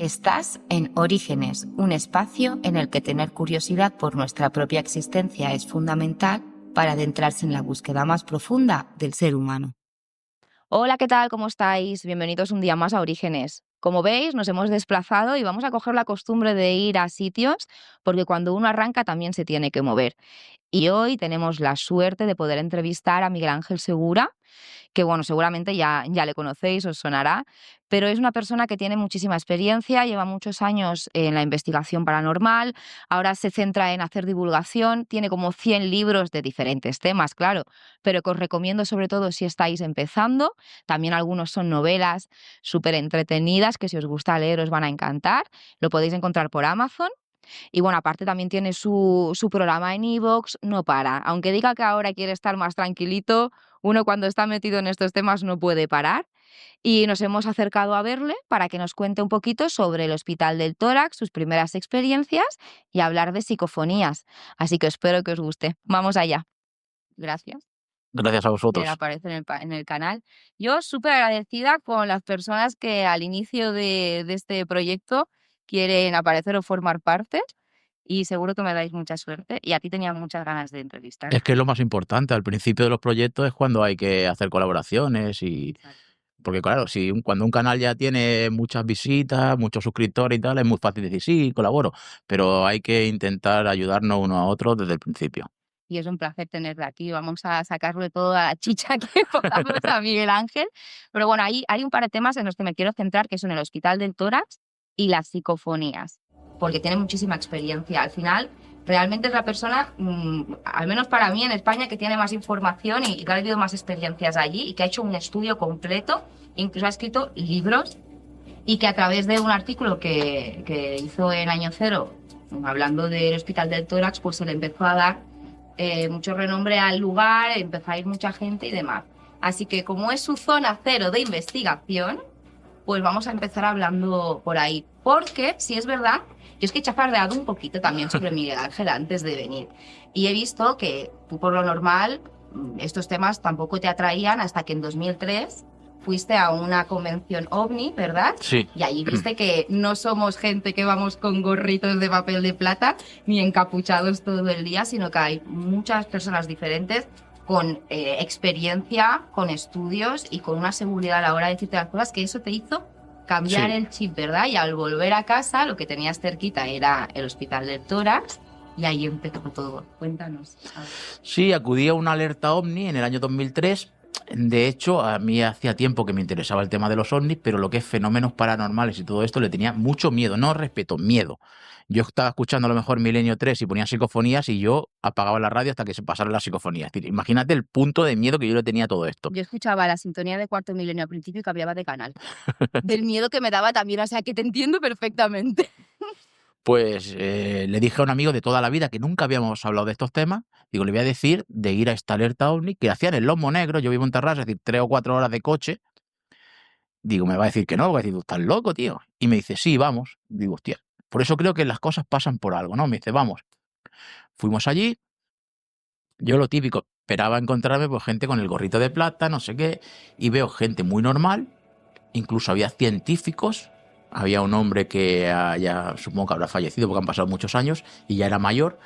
Estás en Orígenes, un espacio en el que tener curiosidad por nuestra propia existencia es fundamental para adentrarse en la búsqueda más profunda del ser humano. Hola, ¿qué tal? ¿Cómo estáis? Bienvenidos un día más a Orígenes. Como veis, nos hemos desplazado y vamos a coger la costumbre de ir a sitios porque cuando uno arranca también se tiene que mover. Y hoy tenemos la suerte de poder entrevistar a Miguel Ángel Segura, que bueno, seguramente ya le conocéis, os sonará, pero es una persona que tiene muchísima experiencia, lleva muchos años en la investigación paranormal, ahora se centra en hacer divulgación, tiene como 100 libros de diferentes temas, claro, pero que os recomiendo sobre todo si estáis empezando. También algunos son novelas súper entretenidas que si os gusta leer os van a encantar. Lo podéis encontrar por Amazon. Y bueno, aparte también tiene su programa en iVoox, no para. Aunque diga que ahora quiere estar más tranquilito, uno cuando está metido en estos temas no puede parar. Y nos hemos acercado a verle para que nos cuente un poquito sobre el Hospital del Tórax, sus primeras experiencias y hablar de psicofonías. Así que espero que os guste. Vamos allá. Gracias. Gracias a Que vosotros. aparece en el canal. Yo súper agradecida con las personas que al inicio de este proyecto quieren aparecer o formar parte y seguro que me dais mucha suerte y a ti tenía muchas ganas de entrevistar. Es que es lo más importante. Al principio de los proyectos es cuando hay que hacer colaboraciones y... Porque claro, cuando un canal ya tiene muchas visitas, muchos suscriptores y tal, es muy fácil decir, sí, colaboro. Pero hay que intentar ayudarnos uno a otro desde el principio. Y es un placer tenerla aquí. Vamos a sacarle toda la chicha que podamos a Miguel Ángel. Pero bueno, hay un par de temas en los que me quiero centrar, que son el Hospital del Tórax y las psicofonías, porque tiene muchísima experiencia. Al final, realmente es la persona, al menos para mí en España, que tiene más información y que ha vivido más experiencias allí y que ha hecho un estudio completo, incluso ha escrito libros y que a través de un artículo que hizo en Año Cero, hablando del Hospital del Tórax, pues se le empezó a dar mucho renombre al lugar, empezó a ir mucha gente y demás. Así que como es su zona cero de investigación, pues vamos a empezar hablando por ahí. Porque, si es verdad, yo es que he chafardeado un poquito también sobre Miguel Ángel antes de venir. Y he visto que tú por lo normal estos temas tampoco te atraían hasta que en 2003 fuiste a una convención OVNI, ¿verdad? Sí. Y allí viste que no somos gente que vamos con gorritos de papel de plata ni encapuchados todo el día, sino que hay muchas personas diferentes con experiencia, con estudios y con una seguridad a la hora de decirte las cosas, que eso te hizo cambiar Sí. el chip, ¿verdad? Y al volver a casa, lo que tenías cerquita era el Hospital del Tórax y ahí empezó todo. Cuéntanos. A ver. Sí, acudí a una alerta OVNI en el año 2003. De hecho, a mí hacía tiempo que me interesaba el tema de los ovnis, pero lo que es fenómenos paranormales y todo esto le tenía mucho miedo, no respeto, miedo. Yo estaba escuchando a lo mejor Milenio 3 y ponían psicofonías y yo apagaba la radio hasta que se pasaran las psicofonías. Es decir, imagínate el punto de miedo que yo le tenía a todo esto. Yo escuchaba la sintonía de Cuarto Milenio al principio y cambiaba de canal. Del miedo que me daba también, o sea que te entiendo perfectamente. Pues le dije a un amigo de toda la vida que nunca habíamos hablado de estos temas, digo, le voy a decir de ir a esta alerta OVNI que hacían en Lomo Negro, yo vivo en Terrassa, es decir, 3 o 4 horas de coche. Digo, me va a decir que no, voy a decir, tú estás loco, tío. Y me dice, sí, vamos. Digo, hostia, por eso creo que las cosas pasan por algo, ¿no? Me dice, vamos. Fuimos allí, yo lo típico, esperaba encontrarme pues gente con el gorrito de plata, no sé qué, y veo gente muy normal, incluso había científicos, había un hombre que ya supongo que habrá fallecido porque han pasado muchos años y ya era mayor,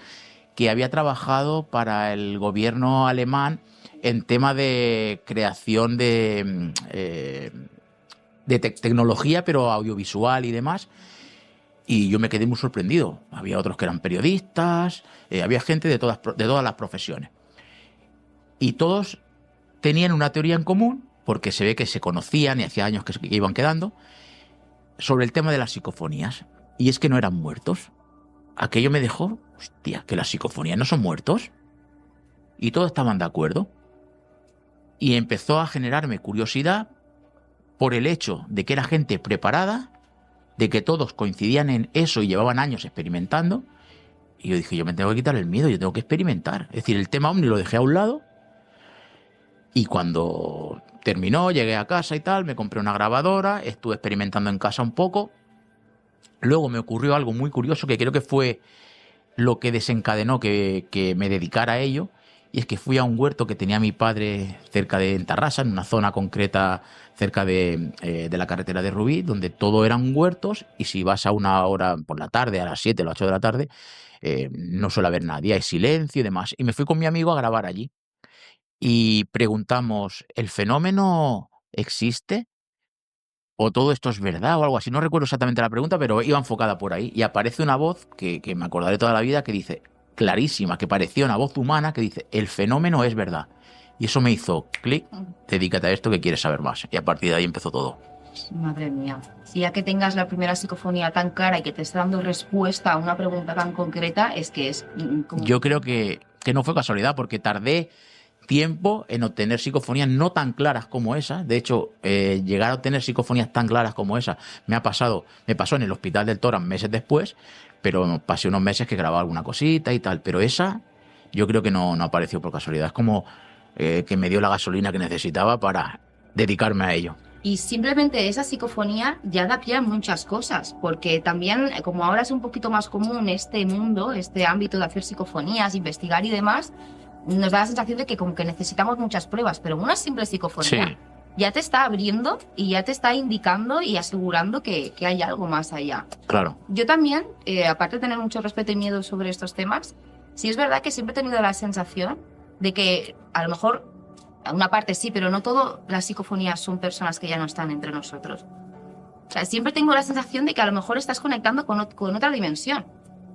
que había trabajado para el gobierno alemán en tema de creación de tecnología, pero audiovisual y demás. Y yo me quedé muy sorprendido. Había otros que eran periodistas, había gente de todas las profesiones. Y todos tenían una teoría en común, porque se ve que se conocían y hacía años que iban quedando, sobre el tema de las psicofonías. Y es que no eran muertos. Aquello me dejó, hostia, que las psicofonías no son muertos. Y todos estaban de acuerdo. Y empezó a generarme curiosidad por el hecho de que era gente preparada, de que todos coincidían en eso y llevaban años experimentando. Y yo dije, yo me tengo que quitar el miedo, yo tengo que experimentar. Es decir, el tema OVNI lo dejé a un lado. Y cuando terminó, llegué a casa y tal, me compré una grabadora, estuve experimentando en casa un poco. Luego me ocurrió algo muy curioso que creo que fue lo que desencadenó que me dedicara a ello. y es que fui a un huerto que tenía mi padre cerca de Tarrasa, en una zona concreta cerca de la carretera de Rubí, donde todo eran huertos, y si vas a una hora por la tarde, a las 7 o las 8 de la tarde, no suele haber nadie, hay silencio y demás. Y me fui con mi amigo a grabar allí y preguntamos, ¿el fenómeno existe? ¿O todo esto es verdad o algo así? No recuerdo exactamente la pregunta, pero iba enfocada por ahí. Y aparece una voz que me acordaré toda la vida, que dice, clarísima, que parecía una voz humana, que dice, el fenómeno es verdad. Y eso me hizo clic, dedícate a esto que quieres saber más. Y a partir de ahí empezó todo. Madre mía. Si ya que tengas la primera psicofonía tan clara y que te está dando respuesta a una pregunta tan concreta, es que es como... Yo creo que no fue casualidad, porque tardé tiempo en obtener psicofonías no tan claras como esa. De hecho, llegar a obtener psicofonías tan claras como esa me pasó en el Hospital del Tórax meses después, pero pasé unos meses que grababa alguna cosita y tal. Pero esa yo creo que no apareció por casualidad. Es como que me dio la gasolina que necesitaba para dedicarme a ello. Y simplemente esa psicofonía ya da pie a muchas cosas, porque también, como ahora es un poquito más común este mundo, este ámbito de hacer psicofonías, investigar y demás, nos da la sensación de que como que necesitamos muchas pruebas, pero una simple psicofonía Sí. ya te está abriendo y ya te está indicando y asegurando que hay algo más allá. Claro. Yo también, aparte de tener mucho respeto y miedo sobre estos temas, sí es verdad que siempre he tenido la sensación de que a lo mejor, a una parte sí, pero no todas las psicofonías son personas que ya no están entre nosotros. O sea, siempre tengo la sensación de que a lo mejor estás conectando con otra dimensión.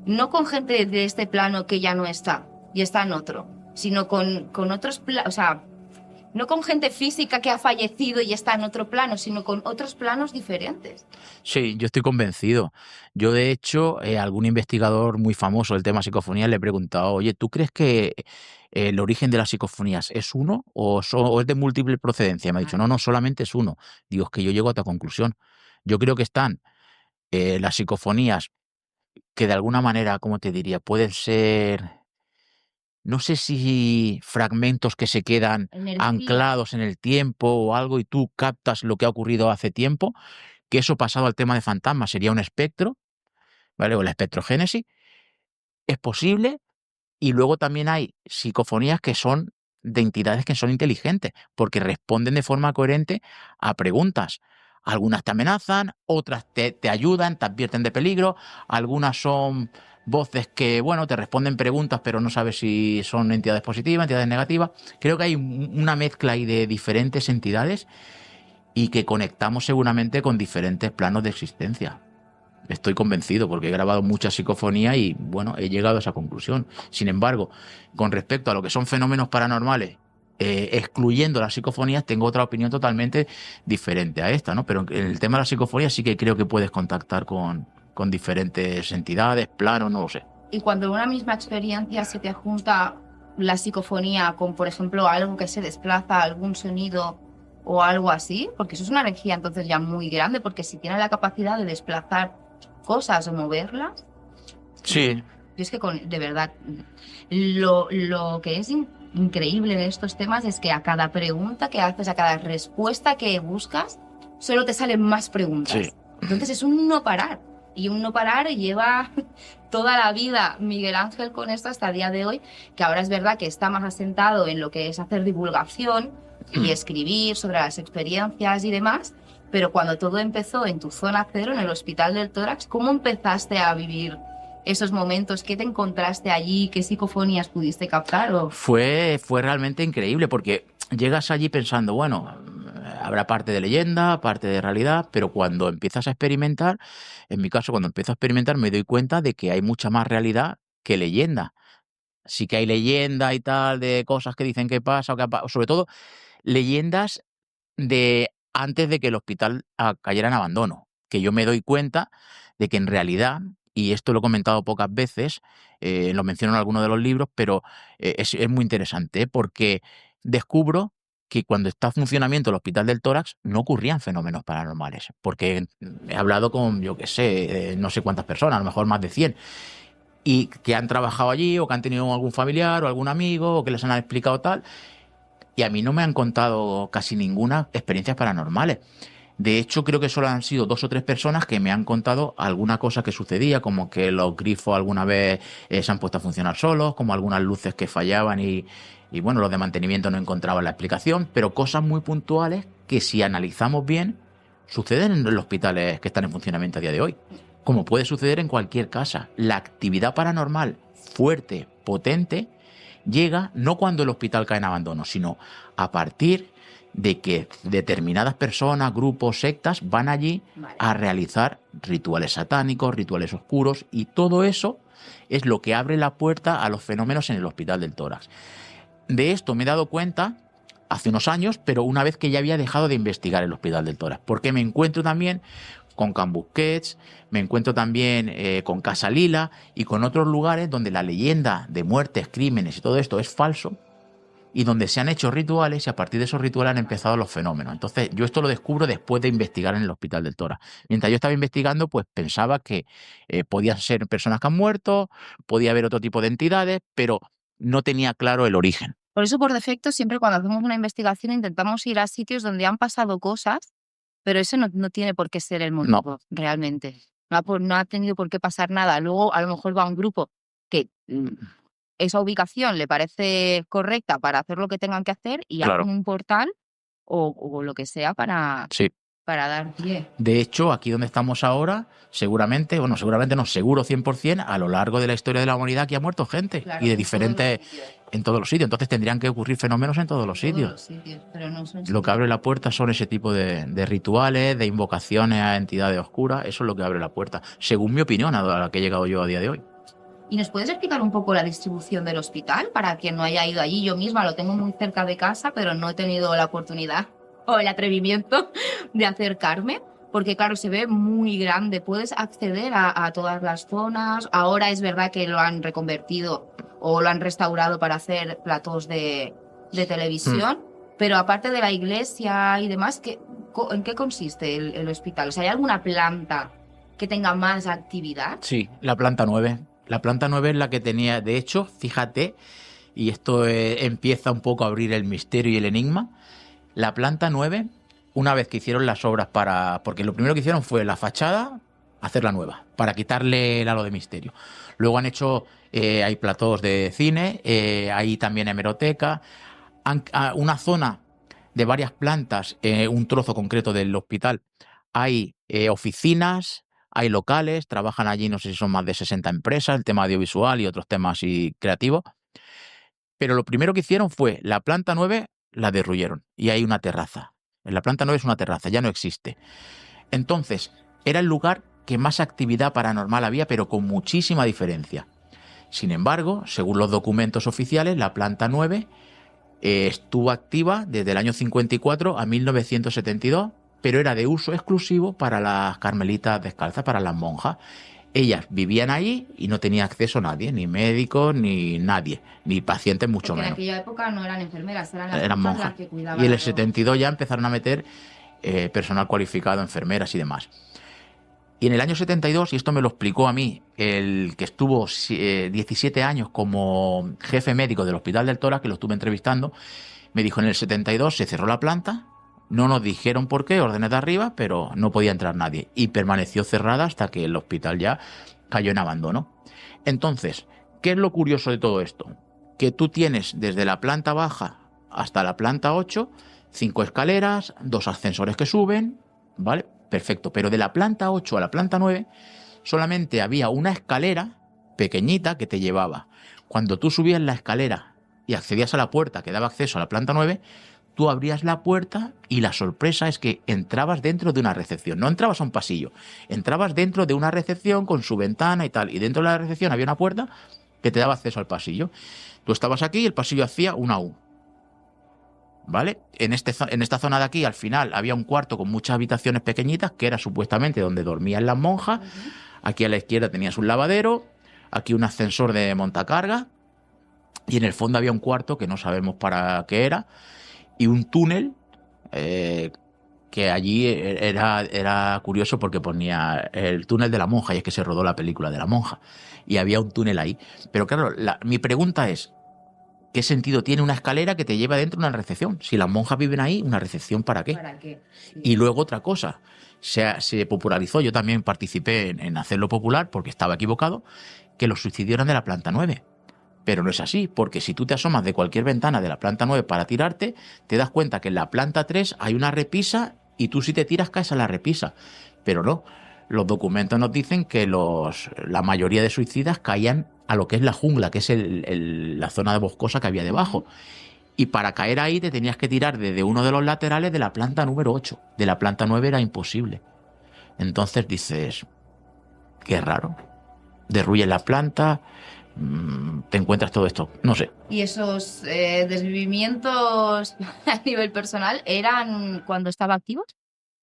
No con gente de este plano que ya no está y está en otro, sino con otros planos, o sea, no con gente física que ha fallecido y está en otro plano, sino con otros planos diferentes. Sí, yo estoy convencido. Yo, de hecho, a algún investigador muy famoso del tema psicofonía le he preguntado, oye, ¿tú crees que el origen de las psicofonías es uno o es de múltiple procedencia? Me ha dicho, no, solamente es uno. Digo, es que yo llego a esta conclusión. Yo creo que están las psicofonías que de alguna manera, ¿cómo te diría? Pueden ser, no sé si fragmentos que se quedan Energía. anclados en el tiempo o algo y tú captas lo que ha ocurrido hace tiempo, que eso pasado al tema de fantasmas sería un espectro, ¿vale? O la espectrogénesis, es posible. Y luego también hay psicofonías que son de entidades que son inteligentes, porque responden de forma coherente a preguntas. Algunas te amenazan, otras te ayudan, te advierten de peligro, algunas son voces que, bueno, te responden preguntas, pero no sabes si son entidades positivas, entidades negativas. Creo que hay una mezcla ahí de diferentes entidades y que conectamos seguramente con diferentes planos de existencia. Estoy convencido porque he grabado mucha psicofonía y, bueno, he llegado a esa conclusión. Sin embargo, con respecto a lo que son fenómenos paranormales, excluyendo las psicofonías, tengo otra opinión totalmente diferente a esta, ¿no? Pero en el tema de las psicofonías sí que creo que puedes contactar con diferentes entidades, planos, no lo sé. Y cuando en una misma experiencia se te junta la psicofonía con, por ejemplo, algo que se desplaza, algún sonido o algo así, porque eso es una energía entonces ya muy grande, porque si tiene la capacidad de desplazar cosas o moverlas, Sí, yo es que de verdad, lo que es increíble en estos temas es que a cada pregunta que haces, a cada respuesta que buscas, solo te salen más preguntas. Sí. Entonces es un no parar. Y un no parar lleva toda la vida Miguel Ángel con esto hasta el día de hoy, que ahora es verdad que está más asentado en lo que es hacer divulgación y escribir sobre las experiencias y demás, pero cuando todo empezó en tu zona cero, en el Hospital del Tórax, ¿cómo empezaste a vivir esos momentos? ¿Qué te encontraste allí? ¿Qué psicofonías pudiste captar? Fue realmente increíble porque llegas allí pensando, bueno, habrá parte de leyenda, parte de realidad, pero cuando empiezas a experimentar, en mi caso, cuando empiezo a experimentar, me doy cuenta de que hay mucha más realidad que leyenda. Sí que hay leyenda y tal de cosas que dicen que pasa, sobre todo leyendas de antes de que el hospital cayera en abandono, que yo me doy cuenta de que en realidad, y esto lo he comentado pocas veces, lo menciono en alguno de los libros, pero es muy interesante, porque descubro que cuando está en funcionamiento el Hospital del Tórax no ocurrían fenómenos paranormales, porque he hablado con, yo qué sé, no sé cuántas personas, a lo mejor más de 100, y que han trabajado allí o que han tenido algún familiar o algún amigo o que les han explicado tal, y a mí no me han contado casi ninguna experiencias paranormales. De hecho, creo que solo han sido 2 o 3 personas que me han contado alguna cosa que sucedía, como que los grifos alguna vez se han puesto a funcionar solos, como algunas luces que fallaban y bueno, los de mantenimiento no encontraban la explicación, pero cosas muy puntuales que si analizamos bien suceden en los hospitales que están en funcionamiento a día de hoy, como puede suceder en cualquier casa. La actividad paranormal fuerte, potente, llega no cuando el hospital cae en abandono, sino a partir de que determinadas personas, grupos, sectas van allí a realizar rituales satánicos, rituales oscuros, y todo eso es lo que abre la puerta a los fenómenos en el Hospital del Tórax. De esto me he dado cuenta hace unos años, pero una vez que ya había dejado de investigar el Hospital del Tórax, porque me encuentro también con Can Busquets, me encuentro también con Casa Lila y con otros lugares donde la leyenda de muertes, crímenes y todo esto es falso, y donde se han hecho rituales y a partir de esos rituales han empezado los fenómenos. Entonces yo esto lo descubro después de investigar en el Hospital del Tórax. Mientras yo estaba investigando, pues pensaba que podían ser personas que han muerto, podía haber otro tipo de entidades, pero no tenía claro el origen. Por eso, por defecto, siempre cuando hacemos una investigación intentamos ir a sitios donde han pasado cosas, pero eso no tiene por qué ser el motivo realmente. No ha tenido por qué pasar nada. Luego, a lo mejor va un grupo que esa ubicación le parece correcta para hacer lo que tengan que hacer y Claro. hacen un portal o lo que sea para dar pie. De hecho, aquí donde estamos ahora, seguramente no, seguro 100%, a lo largo de la historia de la humanidad aquí ha muerto gente, Claro, y de diferentes, en todos los sitios. Entonces tendrían que ocurrir fenómenos en todos los sitios. Pero no son Lo que abre la puerta son ese tipo de rituales, de invocaciones a entidades oscuras. Eso es lo que abre la puerta, según mi opinión, a la que he llegado yo a día de hoy. ¿Y nos puedes explicar un poco la distribución del hospital para quien no haya ido allí? Yo misma lo tengo muy cerca de casa, pero no he tenido la oportunidad o el atrevimiento de acercarme, porque claro, se ve muy grande. Puedes acceder a todas las zonas. Ahora es verdad que lo han reconvertido o lo han restaurado para hacer platós de televisión, pero aparte de la iglesia y demás, ¿en qué consiste el hospital? O sea, ¿hay alguna planta que tenga más actividad? Sí, la planta 9. La planta 9 es la que tenía, de hecho, fíjate, y esto empieza un poco a abrir el misterio y el enigma. La planta 9, una vez que hicieron las obras porque lo primero que hicieron fue la fachada, hacerla nueva, para quitarle el halo de misterio. Luego han hecho, hay platós de cine, hay también hemeroteca, una zona de varias plantas, un trozo concreto del hospital, hay oficinas, hay locales, trabajan allí, no sé si son más de 60 empresas, el tema audiovisual y otros temas creativos. Pero lo primero que hicieron fue la planta 9, la derruyeron y hay una terraza. En la planta 9 es una terraza, ya no existe. Entonces, era el lugar que más actividad paranormal había, pero con muchísima diferencia. Sin embargo, según los documentos oficiales, la planta 9 estuvo activa desde el año 54 a 1972, pero era de uso exclusivo para las carmelitas descalzas, para las monjas. Ellas vivían ahí y no tenía acceso a nadie, ni médicos, ni nadie, ni pacientes, mucho menos. En aquella época no eran enfermeras, eran monjas las que cuidaban. Y en el 72 ya empezaron a meter personal cualificado, enfermeras y demás. Y en el año 72, y esto me lo explicó a mí, el que estuvo 17 años como jefe médico del Hospital del Tórax, que lo estuve entrevistando, me dijo: en el 72 se cerró la planta, no nos dijeron por qué, órdenes de arriba, pero no podía entrar nadie. Y permaneció cerrada hasta que el hospital ya cayó en abandono. Entonces, ¿qué es lo curioso de todo esto? Que tú tienes desde la planta baja hasta la planta 8, 5 escaleras, 2 ascensores que suben, ¿vale? Perfecto, pero de la planta 8 a la planta 9 solamente había una escalera pequeñita que te llevaba. Cuando tú subías la escalera y accedías a la puerta que daba acceso a la planta 9, tú abrías la puerta y la sorpresa es que entrabas dentro de una recepción. No entrabas a un pasillo, entrabas dentro de una recepción con su ventana y tal. Y dentro de la recepción había una puerta que te daba acceso al pasillo. Tú estabas aquí y el pasillo hacía una U. ¿Vale? En esta zona de aquí, al final, había un cuarto con muchas habitaciones pequeñitas, que era supuestamente donde dormían las monjas. Aquí a la izquierda tenías un lavadero, aquí un ascensor de montacarga, y en el fondo había un cuarto que no sabemos para qué era, y un túnel que allí era curioso porque ponía el túnel de la monja, y es que se rodó la película de la monja, y había un túnel ahí. Pero claro, mi pregunta es, ¿qué sentido tiene una escalera que te lleva dentro de una recepción? Si las monjas viven ahí, ¿una recepción para qué? ¿Para qué? Sí. Y luego otra cosa, se popularizó, yo también participé en hacerlo popular porque estaba equivocado, que los suicidios eran de la planta 9. Pero no es así, porque si tú te asomas de cualquier ventana de la planta 9 para tirarte, te das cuenta que en la planta 3 hay una repisa y tú si te tiras caes a la repisa. Pero no, los documentos nos dicen que la mayoría de suicidas caían a lo que es la jungla, que es la zona de boscosa que había debajo. Y para caer ahí te tenías que tirar desde uno de los laterales de la planta número 8. De la planta 9 era imposible. Entonces dices, qué raro. Derruyes la planta, te encuentras todo esto, no sé. ¿Y esos desvivimientos a nivel personal eran cuando estaba activo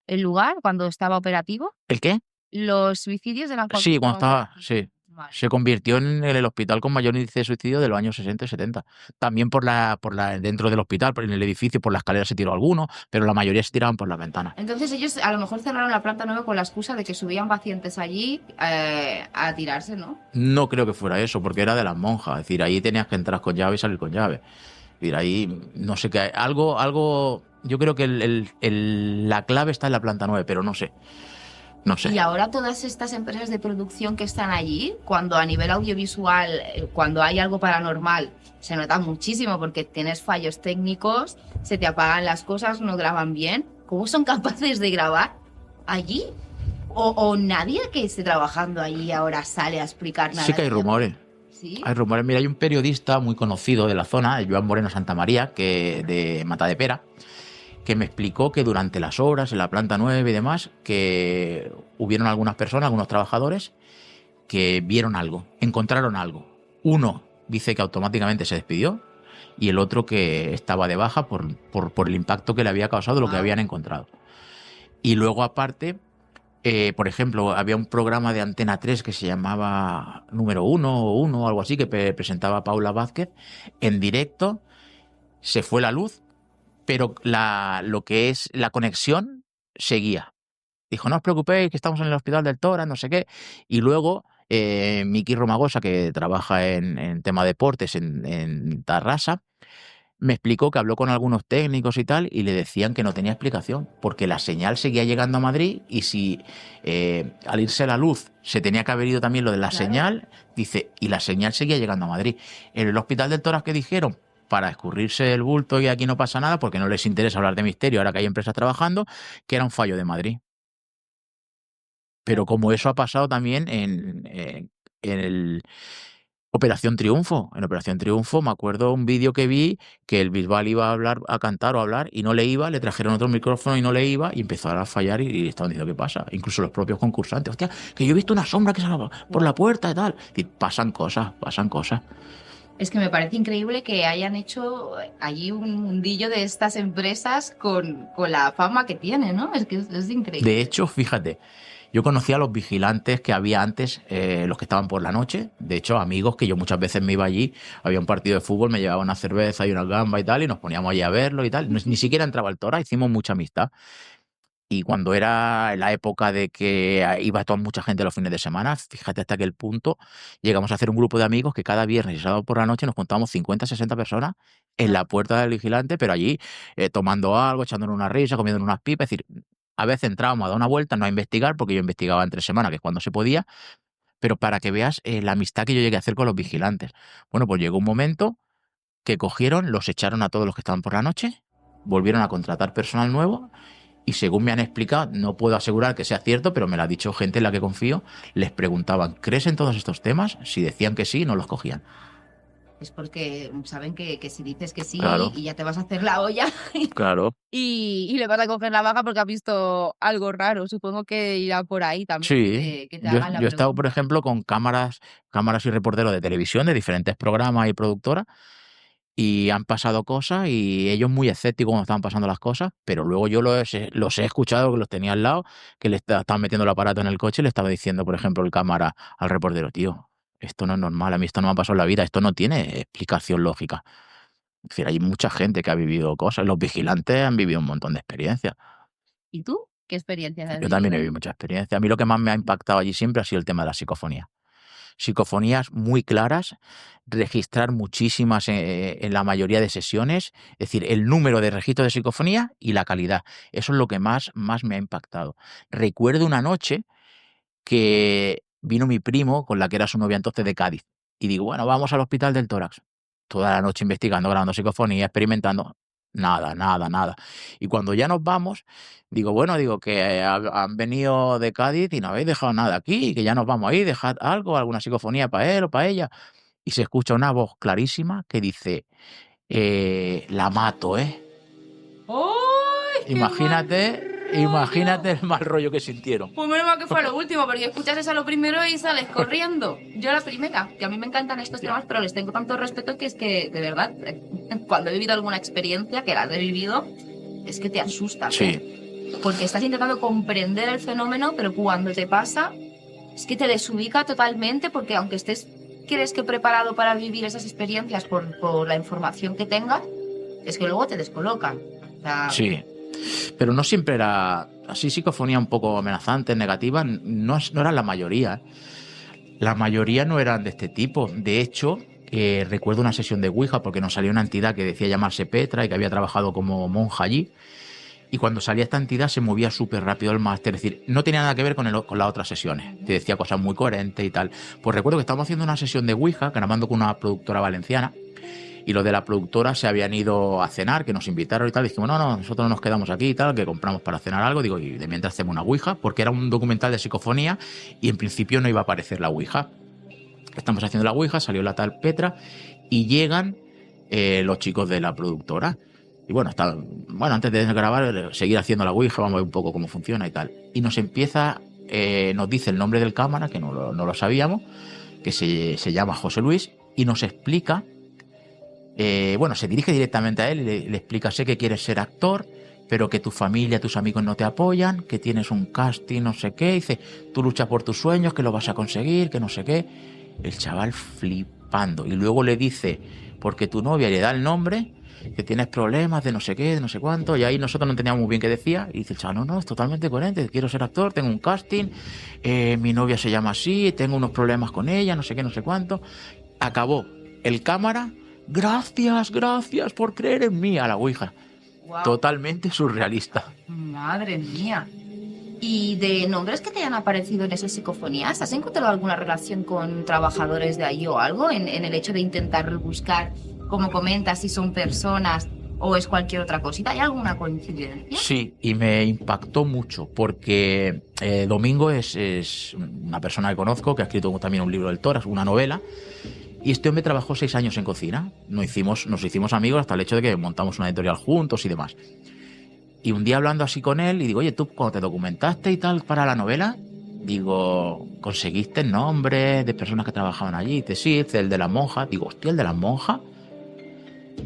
el lugar, cuando estaba operativo? ¿El qué? Los suicidios eran cuando Sí, cuando estaba, operativo. sí. Vale. Se convirtió en el hospital con mayor índice de suicidio de los años 60 y 70. También dentro del hospital, en el edificio, por la escalera se tiró alguno, pero la mayoría se tiraban por las ventanas. Entonces ellos a lo mejor cerraron la planta 9 con la excusa de que subían pacientes allí a tirarse, ¿no? No creo que fuera eso, porque era de las monjas. Es decir, ahí tenías que entrar con llave y salir con llave. Es decir, ahí no sé qué. Algo. Yo creo que la clave está en la planta 9, pero no sé. No sé. Y ahora todas estas empresas de producción que están allí, cuando a nivel audiovisual, cuando hay algo paranormal, se nota muchísimo porque tienes fallos técnicos, se te apagan las cosas, no graban bien. ¿Cómo son capaces de grabar allí? O nadie que esté trabajando allí ahora sale a explicar nada. Sí que hay rumores. ¿Sí? Hay rumores. Mira, hay un periodista muy conocido de la zona, Joan Moreno Santamaría, de Matadepera, que me explicó que durante las obras en la planta 9 y demás, que hubieron algunas personas, algunos trabajadores, que vieron algo, encontraron algo. Uno dice que automáticamente se despidió y el otro que estaba de baja por el impacto que le había causado lo que habían encontrado. Y luego aparte, por ejemplo, había un programa de Antena 3 que se llamaba Número 1 o 1 o algo así, que presentaba Paula Vázquez. En directo se fue la luz, pero lo que es la conexión seguía. Dijo, no os preocupéis, que estamos en el hospital del Tórax, no sé qué. Y luego Miki Romagosa, que trabaja en tema deportes en Tarrasa, me explicó que habló con algunos técnicos y tal, y le decían que no tenía explicación, porque la señal seguía llegando a Madrid, y si al irse la luz se tenía que haber ido también lo de la señal, dice, y la señal seguía llegando a Madrid. En el hospital del Tórax, ¿qué dijeron? Para escurrirse el bulto y aquí no pasa nada, porque no les interesa hablar de misterio ahora que hay empresas trabajando, que era un fallo de Madrid. Pero como eso ha pasado también en el Operación Triunfo. En Operación Triunfo me acuerdo un vídeo que vi que el Bisbal iba a cantar o a hablar y no le iba, le trajeron otro micrófono y no le iba y empezó a fallar y estaban diciendo, ¿qué pasa? Incluso los propios concursantes, hostia, que yo he visto una sombra que sale por la puerta y tal. Y pasan cosas, pasan cosas. Es que me parece increíble que hayan hecho allí un mundillo de estas empresas con la fama que tienen, ¿no? Es que es increíble. De hecho, fíjate, yo conocía a los vigilantes que había antes, los que estaban por la noche. De hecho, amigos que yo muchas veces me iba allí, había un partido de fútbol, me llevaba una cerveza y una gamba y tal, y nos poníamos allí a verlo y tal. Ni siquiera entraba al Tórax, hicimos mucha amistad. Y cuando era la época de que iba toda mucha gente los fines de semana, fíjate hasta aquel punto, llegamos a hacer un grupo de amigos que cada viernes y sábado por la noche nos contábamos 50, 60 personas en la puerta del vigilante, pero allí tomando algo, echándonos una risa, comiendo unas pipas. Es decir, a veces entrábamos a dar una vuelta, no a investigar, porque yo investigaba entre semana, que es cuando se podía, pero para que veas la amistad que yo llegué a hacer con los vigilantes. Bueno, pues llegó un momento que cogieron, los echaron a todos los que estaban por la noche, volvieron a contratar personal nuevo. Y según me han explicado, no puedo asegurar que sea cierto, pero me lo ha dicho gente en la que confío, les preguntaban, ¿crees en todos estos temas? Si decían que sí, no los cogían. Es porque saben que si dices que sí, Claro. y ya te vas a hacer la olla Claro. y le vas a coger la baja porque has visto algo raro. Supongo que irá por ahí también. Sí, que te yo hagan la he estado, por pregunta. ejemplo, con cámaras y reporteros de televisión de diferentes programas y productoras, y han pasado cosas y ellos muy escépticos cuando estaban pasando las cosas, pero luego yo los he escuchado, que los tenía al lado, que le estaban metiendo el aparato en el coche y le estaba diciendo, por ejemplo, el cámara al reportero, tío, esto no es normal, a mí esto no me ha pasado en la vida, esto no tiene explicación lógica. Es decir, hay mucha gente que ha vivido cosas, los vigilantes han vivido un montón de experiencias. ¿Y tú? ¿Qué experiencias has Yo también he vivido? vivido mucha experiencia. A mí lo que más me ha impactado allí siempre ha sido el tema de la psicofonía. psicofonías muy claras, registrar muchísimas en la mayoría de sesiones, es decir, el número de registros de psicofonía y la calidad. Eso es lo que más me ha impactado. Recuerdo una noche que vino mi primo con la que era su novia entonces de Cádiz. Y digo, bueno, vamos al Hospital del Tórax. Toda la noche investigando, grabando psicofonía, experimentando. Nada. Y cuando ya nos vamos, digo, bueno, digo que han venido de Cádiz y no habéis dejado nada aquí, que ya nos vamos ahí, dejad algo, alguna psicofonía para él o para ella. Y se escucha una voz clarísima que dice, la mato, ¿eh? ¡Ay, Imagínate el mal rollo que sintieron. Pues menos mal que fue lo último, porque escuchas eso lo primero y sales corriendo. Yo la primera, que a mí me encantan estos temas, pero les tengo tanto respeto que es que, de verdad, cuando he vivido alguna experiencia, que las he vivido, es que te asustas. Sí. Porque estás intentando comprender el fenómeno, pero cuando te pasa, es que te desubica totalmente, porque aunque crees que preparado para vivir esas experiencias por la información que tengas, es que luego te descolocan. O sea, Sí. Pero no siempre era así, psicofonía un poco amenazante, negativa, no eran la mayoría. La mayoría no eran de este tipo. De hecho, recuerdo una sesión de Ouija porque nos salió una entidad que decía llamarse Petra y que había trabajado como monja allí. Y cuando salía esta entidad se movía súper rápido el máster, es decir, no tenía nada que ver con las otras sesiones. Te decía cosas muy coherentes y tal. Pues recuerdo que estábamos haciendo una sesión de Ouija, grabando con una productora valenciana, y los de la productora se habían ido a cenar, que nos invitaron y tal. Dijimos, no, nosotros nos quedamos aquí y tal, que compramos para cenar algo. Digo, y de mientras hacemos una Ouija, porque era un documental de psicofonía y en principio no iba a aparecer la Ouija. Estamos haciendo la Ouija, salió la tal Petra y llegan los chicos de la productora. Y bueno, antes de grabar, seguir haciendo la Ouija, vamos a ver un poco cómo funciona y tal. Y nos dice el nombre del cámara, que no lo sabíamos, que se llama José Luis, y nos explica. Se dirige directamente a él y le explica, sé que quieres ser actor, pero que tu familia, tus amigos no te apoyan, que tienes un casting, no sé qué. Dice, tú luchas por tus sueños, que lo vas a conseguir, que no sé qué. El chaval flipando. Y luego le dice, porque tu novia le da el nombre, que tienes problemas de no sé qué, de no sé cuánto. Y ahí nosotros no entendíamos muy bien qué decía. Y dice el chaval, no, es totalmente coherente. Quiero ser actor, tengo un casting, mi novia se llama así, tengo unos problemas con ella, no sé qué, no sé cuánto. Acabó el cámara. Gracias por creer en mí, a la Ouija. wow. Totalmente surrealista. Madre mía. ¿Y de nombres que te hayan aparecido en esas psicofonías? ¿Has encontrado alguna relación con trabajadores de ahí o algo en el hecho de intentar buscar, como comentas, si son personas o es cualquier otra cosita? ¿Hay alguna coincidencia? Sí, y me impactó mucho porque Domingo es una persona que conozco, que ha escrito también un libro del Tórax, una novela. Y este hombre trabajó 6 años en cocina. Nos hicimos amigos hasta el hecho de que montamos una editorial juntos y demás. Y un día hablando así con él, y digo, oye, tú cuando te documentaste y tal para la novela, digo, ¿conseguiste el nombre de personas que trabajaban allí? Y dice, sí, el de las monjas. Digo, hostia, ¿el de las monjas?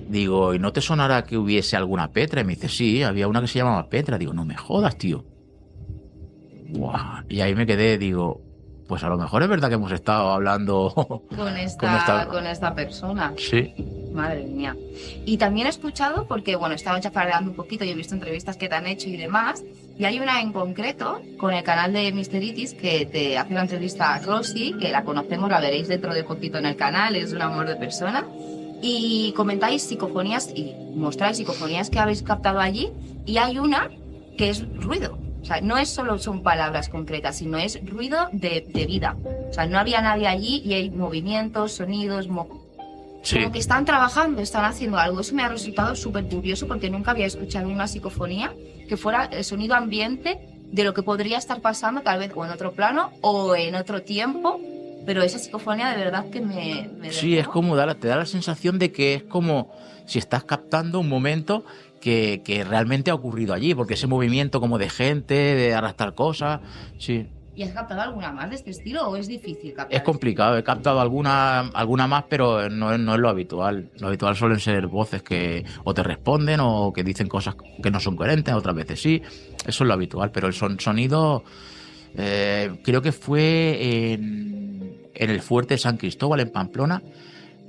Digo, ¿y no te sonará que hubiese alguna Petra? Y me dice, sí, había una que se llamaba Petra. Digo, no me jodas, tío. Buah. Y ahí me quedé, digo, pues a lo mejor es verdad que hemos estado hablando con esta persona. Sí. Madre mía. Y también he escuchado, porque bueno, estaba chafardeando un poquito y he visto entrevistas que te han hecho y demás, y hay una en concreto con el canal de Misteritis que te hace una entrevista a Rosy, que la conocemos, la veréis dentro de poquito en el canal, es un amor de persona, y comentáis psicofonías y mostráis psicofonías que habéis captado allí, y hay una que es ruido. O sea, no es solo son palabras concretas, sino es ruido de vida. O sea, no había nadie allí y hay movimientos, sonidos, sí. Como que están trabajando, están haciendo algo. Eso me ha resultado súper curioso porque nunca había escuchado una psicofonía que fuera el sonido ambiente de lo que podría estar pasando tal vez o en otro plano o en otro tiempo. Pero esa psicofonía de verdad que me sí, es como te da la sensación de que es como si estás captando un momento que realmente ha ocurrido allí, porque ese movimiento como de gente, de arrastrar cosas, sí. ¿Y has captado alguna más de este estilo o es difícil captar? Es complicado, he captado alguna más, pero no es lo habitual. Lo habitual suelen ser voces que o te responden o que dicen cosas que no son coherentes, otras veces sí. Eso es lo habitual, pero el sonido creo que fue en el Fuerte de San Cristóbal, en Pamplona.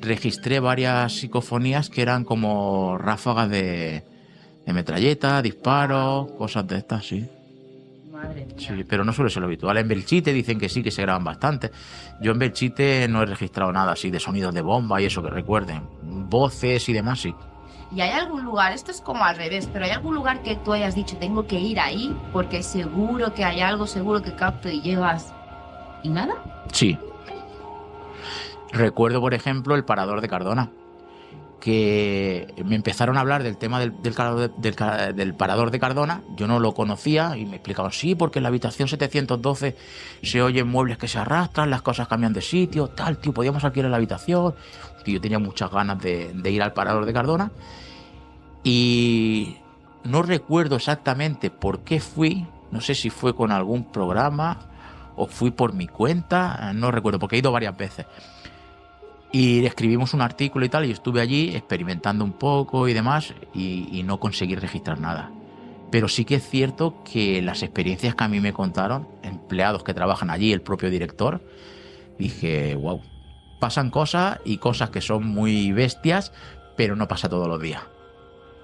Registré varias psicofonías que eran como ráfagas de metralleta, disparos, cosas de estas, sí. Madre Sí, pero no suele ser lo habitual. En Belchite dicen que sí, que se graban bastante. Yo en Belchite no he registrado nada así de sonidos de bomba y eso que recuerden. Voces y demás, sí. ¿Y hay algún lugar, esto es como al revés, pero hay algún lugar que tú hayas dicho tengo que ir ahí porque seguro que hay algo, seguro que capto y llegas y nada? Sí. Recuerdo, por ejemplo, el Parador de Cardona, que me empezaron a hablar del tema del Parador de Cardona. Yo no lo conocía y me explicaban, sí, porque en la habitación 712 se oyen muebles que se arrastran, las cosas cambian de sitio, tal, tío, podíamos alquilar la habitación. Y yo tenía muchas ganas de ir al Parador de Cardona y no recuerdo exactamente por qué fui, no sé si fue con algún programa o fui por mi cuenta, no recuerdo, porque he ido varias veces. Y escribimos un artículo y tal, y estuve allí experimentando un poco y demás, y no conseguí registrar nada. Pero sí que es cierto que las experiencias que a mí me contaron, empleados que trabajan allí, el propio director, dije, wow, pasan cosas y cosas que son muy bestias, pero no pasa todos los días.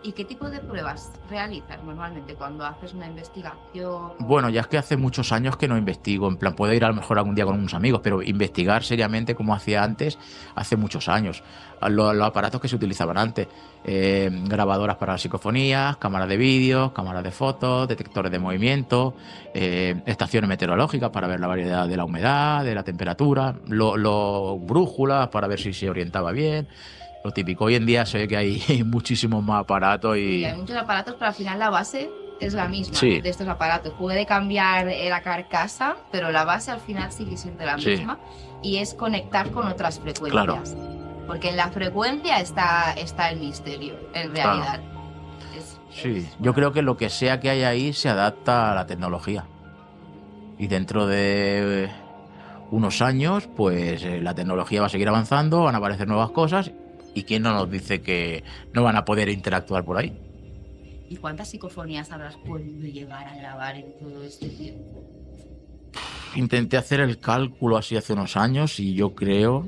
¿Y qué tipo de pruebas realizas normalmente cuando haces una investigación? Bueno, ya es que hace muchos años que no investigo, en plan, puedo ir a lo mejor algún día con unos amigos, pero investigar seriamente como hacía antes, hace muchos años. Los aparatos que se utilizaban antes, grabadoras para las psicofonías, cámaras de vídeo, cámaras de fotos, detectores de movimiento, estaciones meteorológicas para ver la variedad de la humedad, de la temperatura, brújulas para ver si se orientaba bien. Lo típico. Hoy en día se ve que hay muchísimos más aparatos y... Hay muchos aparatos, pero al final la base es la misma, sí, de estos aparatos. Puede cambiar la carcasa, pero la base al final sigue siendo la misma. Y es conectar con otras frecuencias. Claro. Porque en la frecuencia está el misterio, en realidad. Claro. Sí, yo creo que lo que sea que haya ahí se adapta a la tecnología. Y dentro de unos años, pues la tecnología va a seguir avanzando, van a aparecer nuevas cosas. ¿Y quién no nos dice que no van a poder interactuar por ahí? ¿Y cuántas psicofonías habrás podido llegar a grabar en todo este tiempo? Intenté hacer el cálculo así hace unos años y yo creo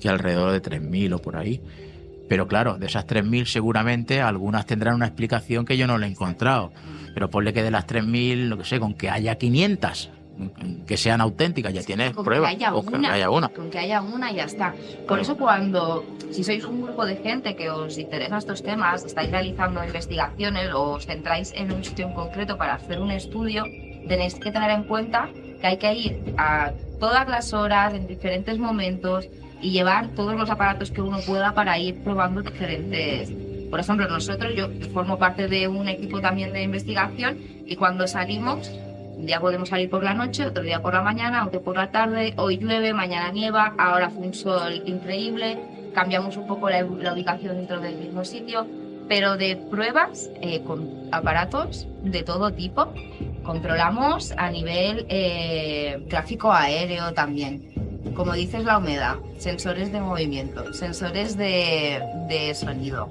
que alrededor de 3.000 o por ahí. Pero claro, de esas 3.000 seguramente algunas tendrán una explicación que yo no le he encontrado. Pero ponle que de las 3.000, lo que sé, con que haya 500... que sean auténticas, ya tienes pruebas. Que haya una. Con que haya una y ya está. Por eso si sois un grupo de gente que os interesa estos temas, estáis realizando investigaciones o os centráis en un sitio en concreto para hacer un estudio, tenéis que tener en cuenta que hay que ir a todas las horas, en diferentes momentos, y llevar todos los aparatos que uno pueda para ir probando diferentes. Por ejemplo, yo formo parte de un equipo también de investigación y cuando salimos, un día podemos salir por la noche, otro día por la mañana, otro por la tarde, hoy llueve, mañana nieva, ahora fue un sol increíble, cambiamos un poco la ubicación dentro del mismo sitio, pero de pruebas con aparatos de todo tipo, controlamos a nivel tráfico aéreo también. Como dices, la humedad, sensores de movimiento, sensores de sonido.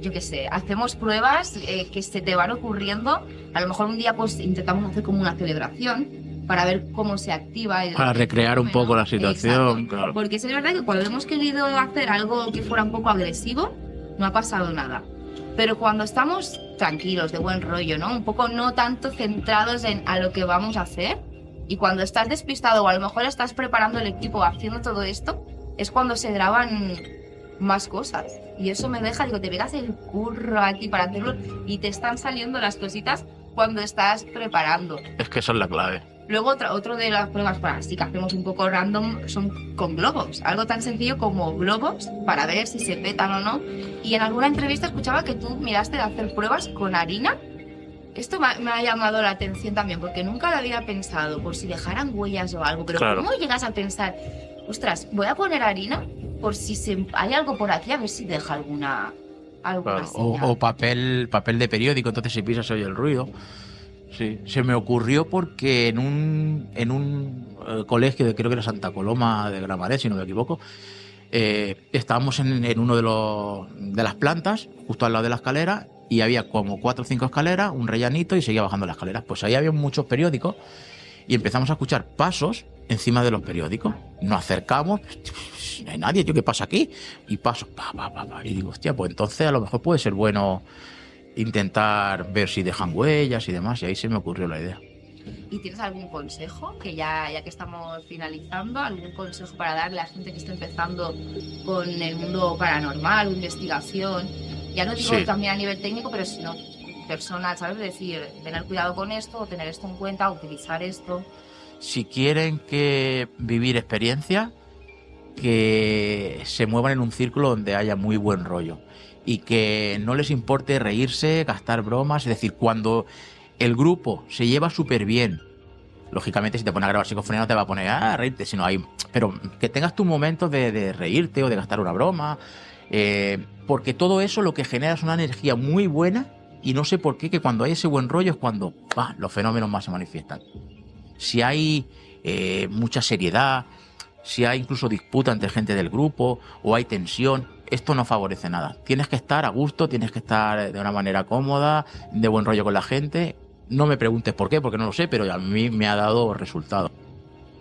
Yo qué sé, hacemos pruebas que se te van ocurriendo. A lo mejor un día pues intentamos hacer como una celebración para ver cómo se activa. Para recrear un poco la situación, claro. Porque es verdad que cuando hemos querido hacer algo que fuera un poco agresivo, no ha pasado nada. Pero cuando estamos tranquilos, de buen rollo, ¿no? Un poco no tanto centrados en a lo que vamos a hacer. Y cuando estás despistado o a lo mejor estás preparando el equipo haciendo todo esto, es cuando se graban más cosas. Y eso me deja, te pegas el curro aquí para hacerlo y te están saliendo las cositas cuando estás preparando. Es que esa es la clave. Luego otro de las pruebas para sí que hacemos un poco random son con globos. Algo tan sencillo como globos para ver si se petan o no. Y en alguna entrevista escuchaba que tú miraste de hacer pruebas con harina. Esto me ha llamado la atención también porque nunca lo había pensado por si dejaran huellas o algo. Pero claro, ¿cómo llegas a pensar, ostras, voy a poner harina por si hay algo por aquí, a ver si deja alguna claro, o papel de periódico, entonces si pisas oye el ruido. Sí, se me ocurrió porque en un colegio de creo que era Santa Coloma de Gramanet, si no me equivoco, estábamos en uno de las plantas, justo al lado de la escalera, y había como 4 o 5 escaleras, un rellanito y seguía bajando las escaleras. Pues ahí había muchos periódicos y empezamos a escuchar pasos encima de los periódicos. Nos acercamos, no hay nadie, ¿qué pasa aquí? Y pasos, y digo, hostia, pues entonces a lo mejor puede ser bueno intentar ver si dejan huellas y demás, y ahí se me ocurrió la idea. ¿Y tienes algún consejo, que ya que estamos finalizando, algún consejo para darle a gente que está empezando con el mundo paranormal o investigación? Ya no digo también a nivel técnico, pero sino personal, ¿sabes? Es decir, tener cuidado con esto, o tener esto en cuenta, utilizar esto. Si quieren vivir experiencia, que se muevan en un círculo donde haya muy buen rollo y que no les importe reírse, gastar bromas. Es decir, cuando el grupo se lleva súper bien, lógicamente si te pones a grabar psicofonía no te va a poner a reírte, pero que tengas tus momentos de reírte o de gastar una broma, porque todo eso lo que genera es una energía muy buena, y no sé por qué, que cuando hay ese buen rollo es cuando los fenómenos más se manifiestan. Si hay mucha seriedad, si hay incluso disputa entre gente del grupo o hay tensión, esto no favorece nada. Tienes que estar a gusto, tienes que estar de una manera cómoda, de buen rollo con la gente. No me preguntes por qué, porque no lo sé, pero a mí me ha dado resultado.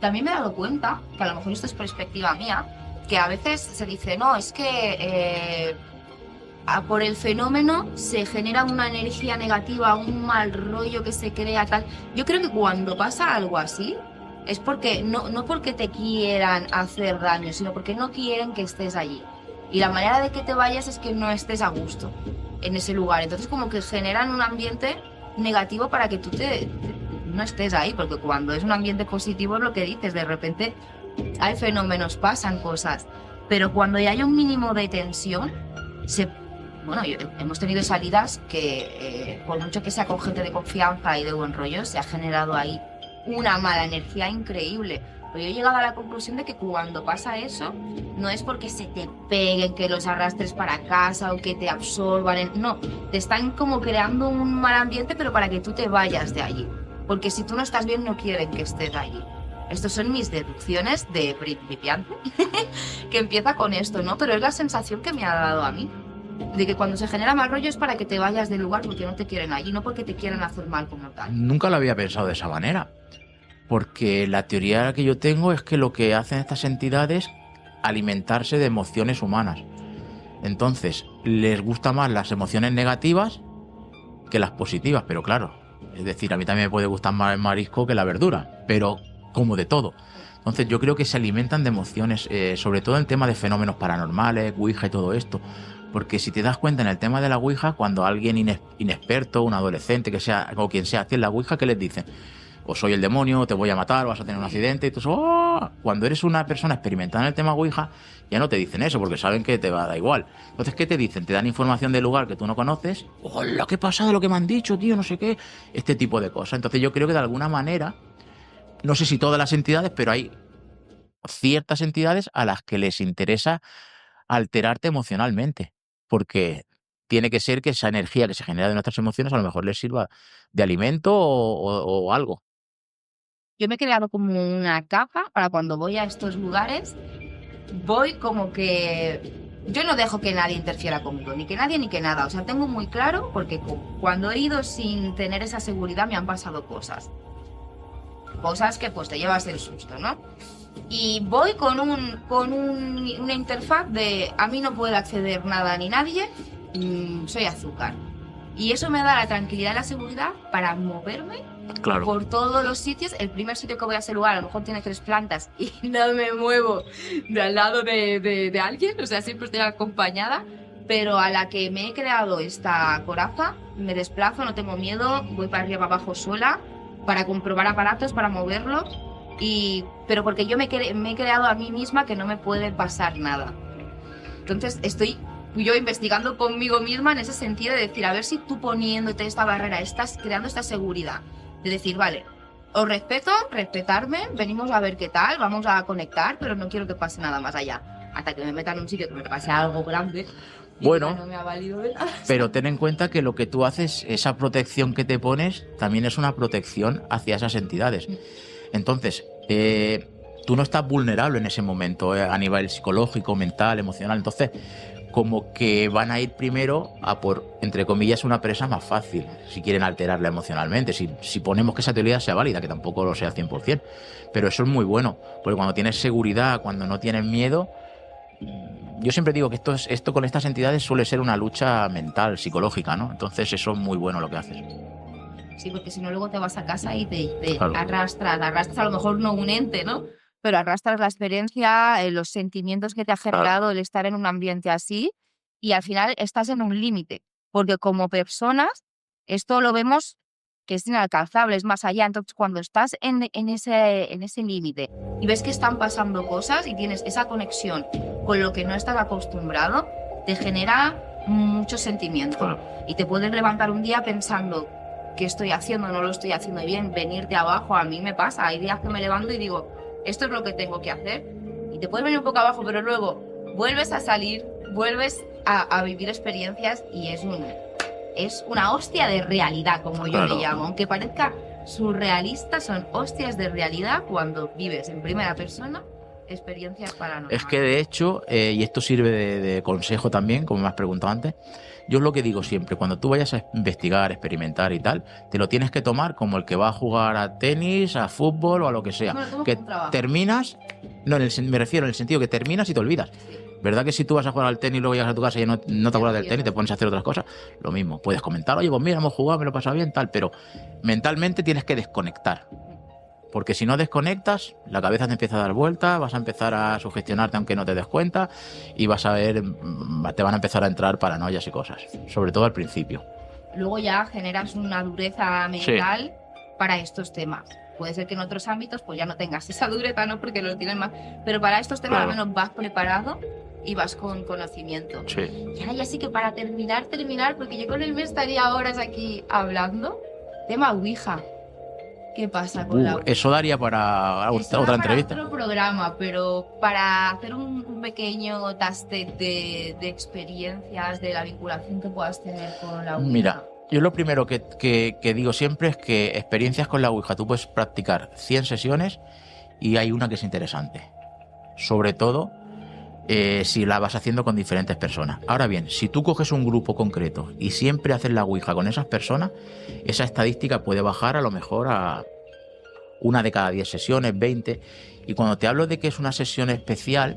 También me he dado cuenta, que a lo mejor esto es perspectiva mía, que a veces se dice, no, es que por el fenómeno se genera una energía negativa, un mal rollo que se crea, tal. Yo creo que cuando pasa algo así, es porque no porque te quieran hacer daño, sino porque no quieren que estés allí. Y la manera de que te vayas es que no estés a gusto en ese lugar. Entonces como que generan un ambiente negativo para que tú no estés ahí, porque cuando es un ambiente positivo es lo que dices, de repente hay fenómenos, pasan cosas, pero cuando ya hay un mínimo de tensión, hemos tenido salidas que por mucho que sea con gente de confianza y de buen rollo, se ha generado ahí una mala energía increíble. Pero yo he llegado a la conclusión de que cuando pasa eso, no es porque se te peguen, que los arrastres para casa o que te absorban. No, te están como creando un mal ambiente, pero para que tú te vayas de allí. Porque si tú no estás bien, no quieren que estés allí. Estas son mis deducciones de principiante, que empieza con esto, ¿no? Pero es la sensación que me ha dado a mí, de que cuando se genera mal rollo es para que te vayas del lugar porque no te quieren allí, no porque te quieran hacer mal como tal. Nunca lo había pensado de esa manera, porque la teoría que yo tengo es que lo que hacen estas entidades es alimentarse de emociones humanas. Entonces, les gustan más las emociones negativas que las positivas, pero claro, es decir, a mí también me puede gustar más el marisco que la verdura, pero como de todo. Entonces yo creo que se alimentan de emociones, sobre todo en tema de fenómenos paranormales, Ouija y todo esto. Porque si te das cuenta en el tema de la Ouija, cuando alguien inexperto, un adolescente, que sea, o quien sea, hace la Ouija, ¿qué les dicen? O soy el demonio, te voy a matar, vas a tener un accidente, y todo eso. ¡Oh! Cuando eres una persona experimentada en el tema Ouija, ya no te dicen eso, porque saben que te va a dar igual. Entonces, ¿qué te dicen? Te dan información del lugar que tú no conoces. ¡Hola, qué pasa de lo que me han dicho, tío! No sé qué. Este tipo de cosas. Entonces yo creo que de alguna manera, no sé si todas las entidades, pero hay ciertas entidades a las que les interesa alterarte emocionalmente, porque tiene que ser que esa energía que se genera de nuestras emociones a lo mejor les sirva de alimento o algo. Yo me he creado como una caja para cuando voy a estos lugares, voy como que yo no dejo que nadie interfiera conmigo, ni que nadie ni que nada. O sea, tengo muy claro, porque cuando he ido sin tener esa seguridad me han pasado cosas. Cosas que pues te llevas el susto, ¿no? Y voy con una interfaz de a mí no puede acceder nada ni nadie, soy azúcar. Y eso me da la tranquilidad y la seguridad para moverme por todos los sitios. El primer sitio que voy a ese lugar a lo mejor tiene 3 plantas y no me muevo de al lado de alguien, o sea, siempre estoy acompañada. Pero a la que me he creado esta coraza, me desplazo, no tengo miedo, voy para arriba, para abajo sola, para comprobar aparatos, para moverlos. Pero porque yo me he creado a mí misma que no me puede pasar nada. Entonces estoy yo investigando conmigo misma en ese sentido de decir, a ver si tú poniéndote esta barrera estás creando esta seguridad. De decir, vale, os respeto, respetarme, venimos a ver qué tal, vamos a conectar, pero no quiero que pase nada más allá. Hasta que me metan en un sitio que me pase algo grande. Bueno, no me ha valido de nada. Pero ten en cuenta que lo que tú haces, esa protección que te pones, también es una protección hacia esas entidades. Entonces, tú no estás vulnerable en ese momento, a nivel psicológico, mental, emocional. Entonces, como que van a ir primero a por, entre comillas, una presa más fácil, si quieren alterarla emocionalmente. Si ponemos que esa teoría sea válida, que tampoco lo sea al 100%. Pero eso es muy bueno, porque cuando tienes seguridad, cuando no tienes miedo, yo siempre digo que esto con estas entidades suele ser una lucha mental, psicológica, ¿no? Entonces eso es muy bueno lo que haces. Sí, porque si no luego te vas a casa y te Claro. arrastras a lo mejor no un ente, ¿no? Pero arrastras la experiencia, los sentimientos que te ha generado el estar en un ambiente así y al final estás en un límite, porque como personas esto lo vemos que es inalcanzable, es más allá. Entonces cuando estás en ese límite y ves que están pasando cosas y tienes esa conexión con lo que no estás acostumbrado, te genera muchos sentimientos. Claro. Y te puedes levantar un día pensando ¿qué estoy haciendo? No lo estoy haciendo bien, venir de abajo, a mí me pasa. Hay días que me levanto y digo, esto es lo que tengo que hacer. Y te puedes venir un poco abajo, pero luego vuelves a salir, vuelves a vivir experiencias y es una hostia de realidad, como yo Claro. le llamo. Aunque parezca surrealista, son hostias de realidad cuando vives en primera persona experiencias paranormales. Es que de hecho, y esto sirve de consejo también, como me has preguntado antes, yo es lo que digo siempre, cuando tú vayas a investigar, experimentar y tal, te lo tienes que tomar como el que va a jugar a tenis, a fútbol o a lo que sea. Bueno, como Que un trabajo. terminas, no, me refiero en el sentido que terminas y te olvidas. Sí. ¿Verdad que si tú vas a jugar al tenis y luego llegas a tu casa y no te acuerdas del tenis, te pones a hacer otras cosas? Lo mismo, puedes comentar, oye, pues mira, hemos jugado, me lo he pasado bien, tal, pero mentalmente tienes que desconectar. Porque si no desconectas, la cabeza te empieza a dar vueltas, vas a empezar a sugestionarte aunque no te des cuenta y vas a ver, te van a empezar a entrar paranoias y cosas, sobre todo al principio. Luego ya generas una dureza mental para estos temas. Puede ser que en otros ámbitos pues ya no tengas esa dureza, ¿no? Porque lo tienes más. Pero para estos temas Claro. al menos vas preparado y vas con conocimiento. Sí. Y ahora ya sí que para terminar, porque yo con él me estaría horas aquí hablando. Tema Ouija. ¿Qué pasa con la Ouija? Eso daría para Eso da otra para entrevista. otro programa, pero para hacer un pequeño taste de experiencias, de la vinculación que puedas tener con la Ouija. Mira, yo lo primero que digo siempre es que experiencias con la Ouija, tú puedes practicar 100 sesiones y hay una que es interesante. Sobre todo si la vas haciendo con diferentes personas. Ahora bien, si tú coges un grupo concreto y siempre haces la Ouija con esas personas, esa estadística puede bajar a lo mejor a una de cada 10 sesiones, 20. Y cuando te hablo de que es una sesión especial,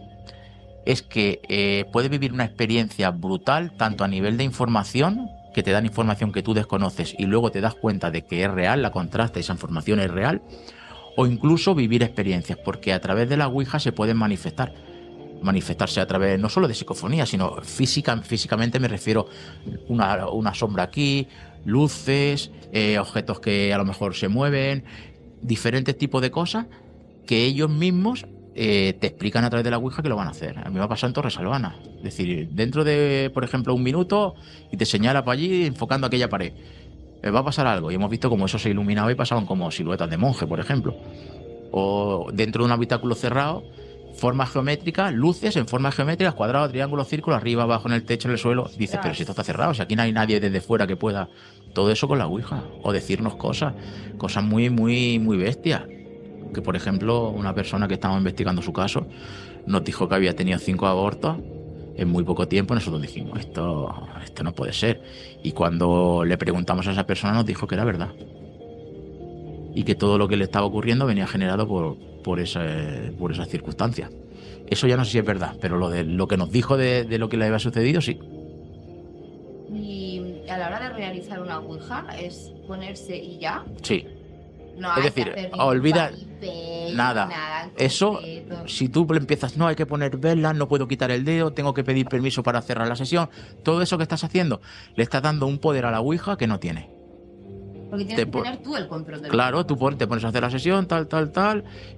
es que puedes vivir una experiencia brutal, tanto a nivel de información, que te dan información que tú desconoces y luego te das cuenta de que es real, la contrasta y esa información es real, o incluso vivir experiencias, porque a través de la Ouija se pueden manifestarse a través no solo de psicofonía, sino físicamente me refiero una sombra aquí, luces, objetos que a lo mejor se mueven, diferentes tipos de cosas que ellos mismos te explican a través de la Ouija que lo van a hacer. A mí me ha pasado en Torres Albana. Es decir, dentro de, por ejemplo, un minuto y te señala para allí enfocando aquella pared. Va a pasar algo. Y hemos visto como eso se iluminaba y pasaban como siluetas de monje, por ejemplo. O dentro de un habitáculo cerrado, formas geométricas, luces en formas geométricas, cuadrados, triángulos, círculos, arriba, abajo, en el techo, en el suelo. Dices, pero si esto está cerrado, si aquí no hay nadie desde fuera que pueda. Todo eso con la Ouija. O decirnos cosas muy, muy, muy bestias. Que, por ejemplo, una persona que estaba investigando su caso nos dijo que había tenido 5 abortos en muy poco tiempo. Nosotros dijimos, esto no puede ser. Y cuando le preguntamos a esa persona nos dijo que era verdad. Y que todo lo que le estaba ocurriendo venía generado por esas circunstancias. Eso ya no sé si es verdad, pero lo que nos dijo de lo que le había sucedido, sí. Y a la hora de realizar una Ouija es ponerse y ya. Sí. No Es hay decir, que hacer ningún olvida papel, nada. en Eso, concreto. si tú empiezas, no hay que poner velas, no puedo quitar el dedo, tengo que pedir permiso para cerrar la sesión, todo eso que estás haciendo, le estás dando un poder a la Ouija que no tiene. Porque tienes que tener tú el control del Claro, tú te pones a hacer la sesión, tal.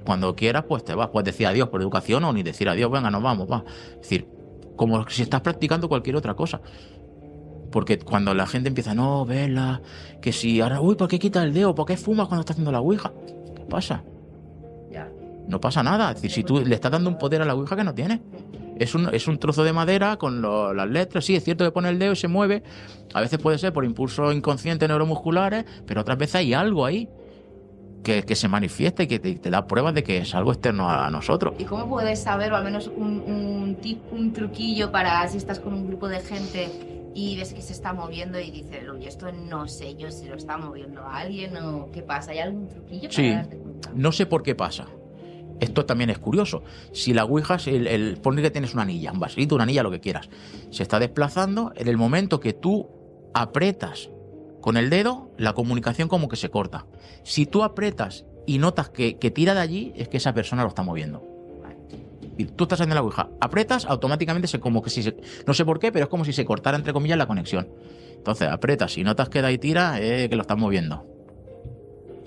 Cuando quieras, pues te vas. Puedes decir adiós por educación o ni decir adiós, venga, nos vamos, va. Es decir, como si estás practicando cualquier otra cosa. Porque cuando la gente empieza, no, vela, que si ahora, uy, ¿por qué quita el dedo? ¿Por qué fumas cuando estás haciendo la Ouija? ¿Qué pasa? Ya. No pasa nada. Es decir, si tú le estás dando un poder a la Ouija que no tiene. Es un trozo de madera con las letras. Sí, es cierto que pone el dedo y se mueve. A veces puede ser por impulsos inconscientes neuromusculares, pero otras veces hay algo ahí que se manifiesta y que te da pruebas de que es algo externo a nosotros. ¿Y cómo puedes saber, o al menos un truquillo para si estás con un grupo de gente y ves que se está moviendo y dices, oye, esto no sé yo si lo está moviendo a alguien o qué pasa? ¿Hay algún truquillo para Sí, darte cuenta? no sé por qué pasa. Esto también es curioso. Si la ouija, pone que tienes una anilla, un vasito, una anilla, lo que quieras, se está desplazando, en el momento que tú aprietas con el dedo, la comunicación como que se corta. Si tú aprietas y notas que tira de allí, es que esa persona lo está moviendo. Y tú estás haciendo la ouija, aprietas, automáticamente como que no sé por qué, pero es como si se cortara, entre comillas, la conexión. Entonces aprietas y notas que da y tira, que lo estás moviendo.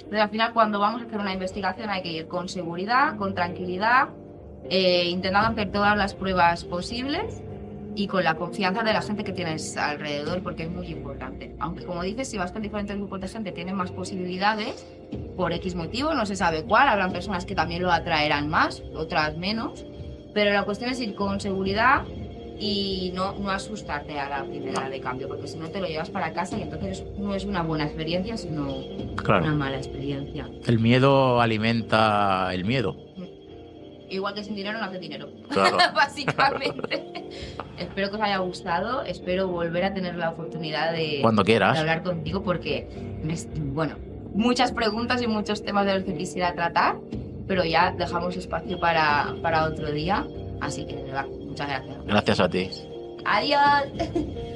Pero al final, cuando vamos a hacer una investigación, hay que ir con seguridad, con tranquilidad, intentando hacer todas las pruebas posibles y con la confianza de la gente que tienes alrededor, porque es muy importante. Aunque, como dices, si vas con diferentes grupos de gente, tienen más posibilidades, por X motivo, no se sabe cuál. Habrán personas que también lo atraerán más, otras menos. Pero la cuestión es ir con seguridad y no asustarte a la primera de cambio, porque si no te lo llevas para casa y entonces no es una buena experiencia, sino una mala experiencia. El miedo alimenta el miedo. Igual que sin dinero no hace dinero, Claro. básicamente. Espero que os haya gustado, espero volver a tener la oportunidad Cuando quieras. de hablar contigo, porque, muchas preguntas y muchos temas de los que quisiera tratar, pero ya dejamos espacio para otro día, así que de verdad, muchas gracias. Gracias a ti. Adiós.